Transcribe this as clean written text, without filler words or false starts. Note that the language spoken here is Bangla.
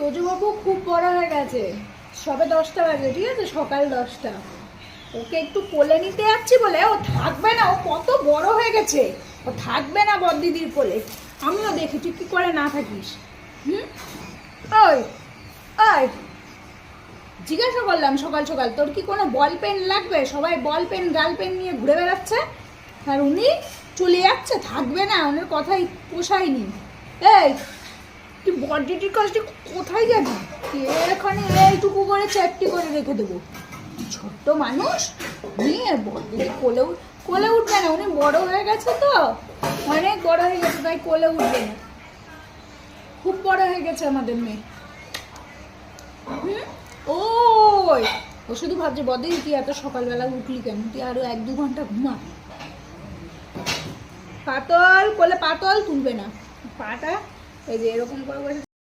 তোজবাবু খুব বড় হয়ে গেছে, সবে 10টা বাজে, ঠিক আছে, সকাল 10টা। ওকে একটু কোলে নিতে যাচ্ছি বলে ও থাকবে না, ও কত বড় হয়ে গেছে, ও থাকবে না বড়দিদির কোলে। আমিও দেখি তুই কি করে না থাকিস। ওই ওই জিজ্ঞাসা করলাম সকাল সকাল তোর কি কোনো বল পেন লাগবে, সবাই বল পেন গাল পেন নিয়ে ঘুরে বেড়াচ্ছে, আর উনি চলে যাচ্ছে, থাকবে না, ওনার কথাই পোষায়নি। এই তুই বড়দিদির কাজটি কোথায় যাবি? এখানে এইটুকু করে চ্যাপটি করে রেখে দেবো, ছোট্ট মানুষ নিয়ে বড়দিদি কোলে উঠবে না, উনি বড় হয়ে গেছে তো, অনেক বড় হয়ে গেছে, তাই কোলে উঠবে না। খুব বড় হয়ে গেছে আমাদের মেয়ে। ওই ও শুধু ভাবছে বড়দিদি তুই এত সকালবেলা উঠলি কেন, তুই আরো 1-2 ঘন্টা ঘুমা। পাতল কোলে পাতল তুলবে না, পাটা এই যে এরকম করে